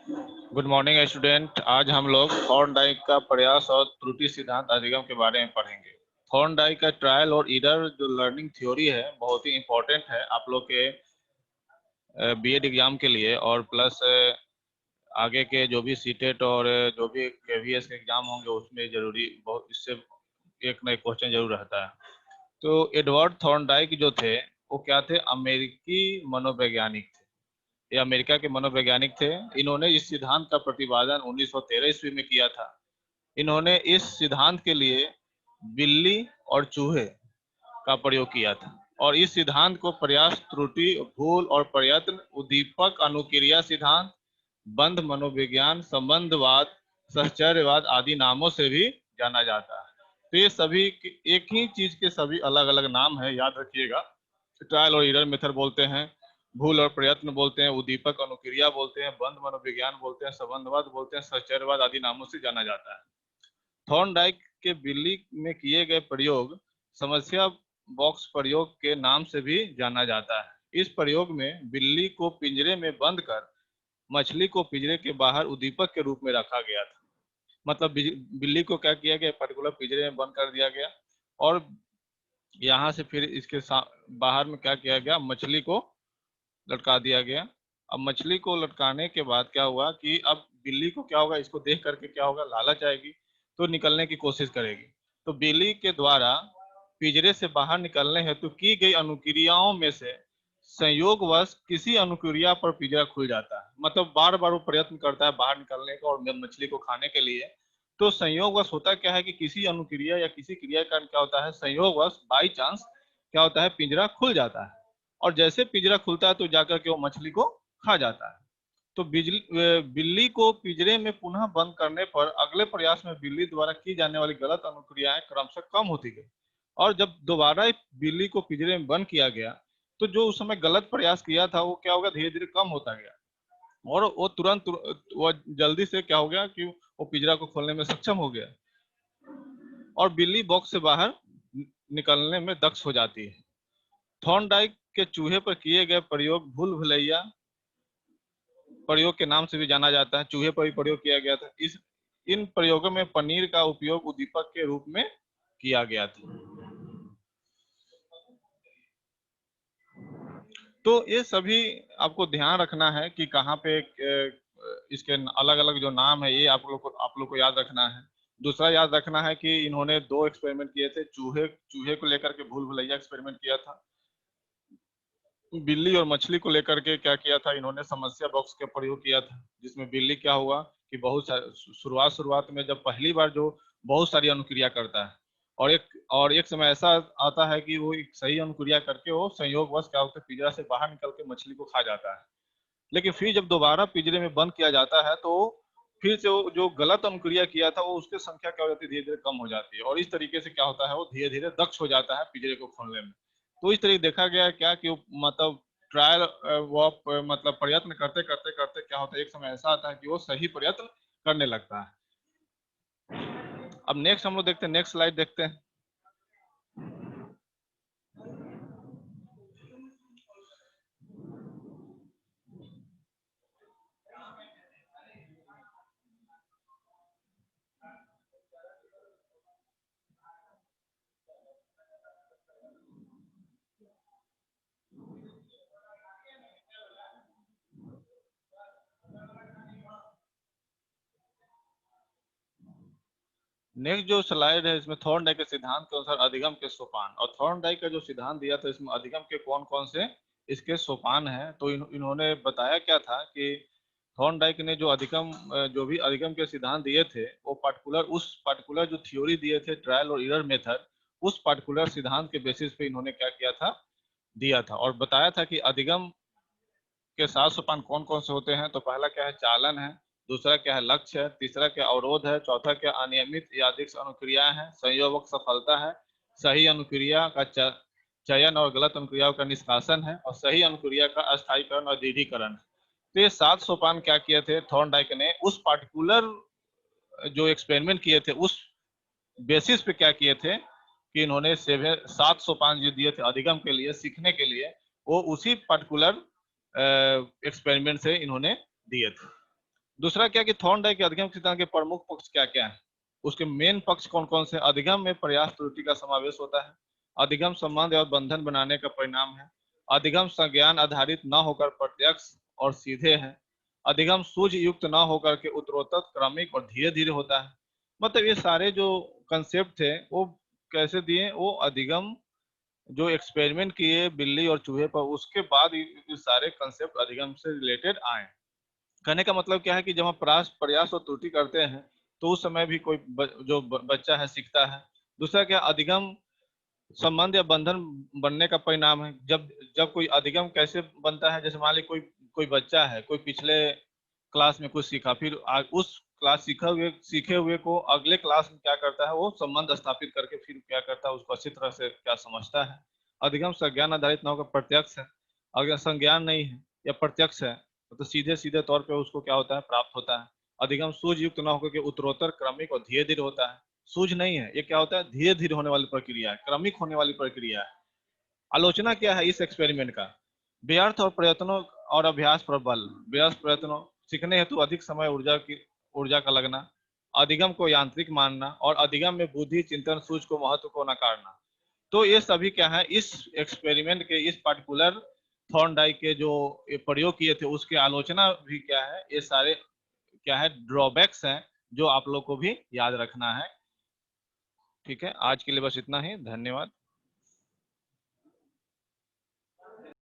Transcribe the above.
Good morning student. आज हम लोग थॉर्नडाइक का प्रयास और त्रुटि सिद्धांत अधिगम के बारे में पढ़ेंगे। थॉर्नडाइक का ट्रायल और एरर जो लर्निंग थ्योरी है बहुत ही इंपॉर्टेंट है आप लोग के बीएड एग्जाम के लिए, और प्लस आगे के जो भी सीटेट और जो भी केवीएस के एग्जाम होंगे उसमें जरूरी बहुत इससे एक न एक क्वेश्चन जरूर रहता है। तो एडवर्ड थॉर्नडाइक जो थे वो क्या थे? अमेरिकी मनोवैज्ञानिक थे। ये अमेरिका के मनोवैज्ञानिक थे। इन्होंने इस सिद्धांत का प्रतिपादन 1913 ईस्वी में किया था। इन्होंने इस सिद्धांत के लिए बिल्ली और चूहे का प्रयोग किया था, और इस सिद्धांत को प्रयास, त्रुटि, भूल और प्रयत्न, उद्दीपक, अनुक्रिया सिद्धांत, बंध मनोविज्ञान, संबंधवाद, सहचर्यवाद आदि नामों से भी जाना जाता है। तो ये सभी एक ही चीज के सभी अलग अलग नाम है, याद रखिएगा। ट्रायल और एरर मेथड बोलते हैं, भूल और प्रयत्न बोलते हैं, उद्दीपक अनुक्रिया बोलते हैं, बंध मनोविज्ञान बोलते हैं, संबंधवाद बोलते हैं, सहचर्यवाद आदि नामों से जाना जाता है। थॉर्नडाइक के बिल्ली में किए गए प्रयोग समस्या बॉक्स प्रयोग के नाम से भी जाना जाता है। इस प्रयोग में बिल्ली को पिंजरे में बंद कर मछली को पिंजरे के बाहर उद्दीपक के रूप में रखा गया था। मतलब बिल्ली को क्या किया गया? पर्टिकुलर पिंजरे में बंद कर दिया गया, और यहाँ से फिर इसके बाहर में क्या किया गया? मछली को लटका दिया गया। अब मछली को लटकाने के बाद क्या हुआ कि अब बिल्ली को क्या होगा? इसको देख करके क्या होगा? लालच आएगी, तो निकलने की कोशिश करेगी। तो बिल्ली के द्वारा पिंजरे से बाहर निकलने हेतु की गई अनुक्रियाओं में से संयोगवश किसी अनुक्रिया पर पिंजरा खुल जाता है। मतलब बार बार वो प्रयत्न करता है बाहर निकलने का और मछली को खाने के लिए। तो संयोगवश होता क्या है कि किसी अनुक्रिया या किसी क्रिया का क्या होता है? संयोगवश, बाई चांस क्या होता है? पिंजरा खुल जाता है, और जैसे पिंजरा खुलता है तो जाकर के वो मछली को खा जाता है। तो बिल्ली को पिंजरे में पुनः बंद करने पर अगले प्रयास में बिल्ली द्वारा की जाने वाली गलत अनुक्रियाएं क्रमशः कम होती गई, और जब दोबारा बिल्ली को पिंजरे में बंद किया गया तो जो उस समय गलत प्रयास किया था वो क्या होगा? धीरे धीरे कम होता गया, और वो तुरंत वो जल्दी से क्या हो गया कि वो पिंजरा को खोलने में सक्षम हो गया, और बिल्ली बॉक्स से बाहर निकलने में दक्ष हो जाती है। थॉर्नडाइक के चूहे पर किए गए प्रयोग भूल भुलैया प्रयोग के नाम से भी जाना जाता है। चूहे पर भी प्रयोग किया गया था। इन प्रयोगों में पनीर का उपयोग उद्दीपक के रूप में किया गया था। तो ये सभी आपको ध्यान रखना है कि कहाँ पे इसके अलग अलग जो नाम है ये आप लोग को याद रखना है। दूसरा याद रखना है कि इन्होंने दो एक्सपेरिमेंट किए थे। चूहे चूहे को लेकर के भूल भुलैया एक्सपेरिमेंट किया था। बिल्ली और मछली को लेकर के क्या किया था? इन्होंने समस्या बॉक्स का प्रयोग किया था, जिसमें बिल्ली क्या हुआ कि बहुत शुरुआत में जब पहली बार जो बहुत सारी अनुक्रिया करता है, और एक समय ऐसा आता है कि वो एक सही अनुक्रिया करके वो संयोगवश क्या होता है? पिंजरा से बाहर निकल के मछली को खा जाता है। लेकिन फिर जब दोबारा पिंजरे में बंद किया जाता है तो फिर से वो जो गलत अनुक्रिया किया था वो उसकी संख्या क्या हो जाती है? धीरे धीरे कम हो जाती है, और इस तरीके से क्या होता है? वो धीरे धीरे दक्ष हो जाता है पिंजरे को खोलने में। तो इस तरीके देखा गया क्या कि मतलब ट्रायल वो मतलब प्रयत्न करते करते करते क्या होता है? एक समय ऐसा आता है कि वो सही प्रयत्न करने लगता है। अब नेक्स्ट हम लोग देखते हैं, नेक्स्ट स्लाइड देखते हैं। नेक्स्ट जो स्लाइड है इसमें थॉर्नडाइक के सिद्धांत के अनुसार अधिगम के सोपान, और थॉर्नडाइक का जो सिद्धांत दिया था इसमें अधिगम के कौन कौन से इसके सोपान हैं। तो इन्होंने बताया क्या था कि थॉर्नडाइक ने जो अधिगम जो भी अधिगम के सिद्धांत दिए थे वो पर्टिकुलर जो थ्योरी दिए थे, ट्रायल और एरर मेथड, उस पर्टिकुलर सिद्धांत के बेसिस पे इन्होंने क्या किया था? दिया था, और बताया था कि अधिगम के 7 सोपान कौन कौन से होते हैं। तो पहला क्या है? चालन है। दूसरा क्या है? लक्ष्य है। तीसरा क्या? अवरोध है। चौथा क्या? अनियमित या अधिक अनुक्रिया है। संयोजक सफलता है। सही अनुक्रिया का चयन और गलत अनुक्रियाओं का निष्कासन है, और सही अनुक्रिया का अस्थायीकरण और दृढ़ीकरण है। तो ये 7 सोपान क्या किए थे थॉर्नडाइक ने? उस पार्टिकुलर जो एक्सपेरिमेंट किए थे उस बेसिस पे क्या किए थे कि इन्होंने 7 सोपान जो दिए थे अधिगम के लिए, सीखने के लिए, वो उसी पर्टिकुलर एक्सपेरिमेंट से इन्होंने दिए थे। दूसरा क्या कि थॉर्नडाइक के अधिगम सिद्धांत के प्रमुख पक्ष क्या क्या है, उसके मेन पक्ष कौन कौन से। अधिगम में प्रयास त्रुटि का समावेश होता है। अधिगम संबंध और बंधन बनाने का परिणाम है। अधिगम संज्ञान आधारित न होकर प्रत्यक्ष और सीधे है। अधिगम सूझ युक्त न होकर के उत्तरोत्तर क्रमिक और धीरे धीरे होता है। मतलब ये सारे जो कंसेप्ट थे वो कैसे दिए, वो अधिगम जो एक्सपेरिमेंट किए बिल्ली और चूहे पर, उसके बाद ये सारे कंसेप्ट अधिगम से रिलेटेड आए। कहने का मतलब क्या है कि जब हम प्रयास प्रयास और त्रुटि करते हैं तो उस समय भी कोई बच्चा है सीखता है। दूसरा क्या, अधिगम संबंध या बंधन बनने का परिणाम है। जब जब कोई अधिगम कैसे बनता है, जैसे मान ली कोई कोई बच्चा है, कोई पिछले क्लास में कुछ सीखा, फिर उस क्लास सीखे हुए को अगले क्लास में क्या करता है, वो संबंध स्थापित करके फिर क्या करता है, उसको अच्छी तरह से क्या समझता है। अधिगम संज्ञान आधारित न होकर प्रत्यक्ष है। अगर संज्ञान नहीं है या प्रत्यक्ष है तो सीधे सीधे तौर पे उसको क्या होता है, प्राप्त होता है। अधिगम सूझ युक्त न होकर के उत्तरोत्तर क्रमिक और धीरे धीरे होता है। सूझ नहीं है, ये क्या होता है, धीरे धीरे होने वाली प्रक्रिया है, क्रमिक होने वाली प्रक्रिया है। आलोचना क्या है इस एक्सपेरिमेंट का, व्यर्थ और प्रयत्नों और अभ्यास पर बल। व्यर्थ प्रयत्नों, सीखने हेतु अधिक समय ऊर्जा का लगना, अधिगम को यांत्रिक मानना और अधिगम में बुद्धि चिंतन सूझ को महत्व को नकारना। तो ये सभी क्या है, इस एक्सपेरिमेंट के इस पर्टिकुलर थॉर्नडाइक के जो प्रयोग किए थे उसके आलोचना भी क्या है, ये सारे क्या है, ड्रॉबैक्स हैं जो आप लोग को भी याद रखना है। ठीक है, आज के लिए बस इतना ही, धन्यवाद।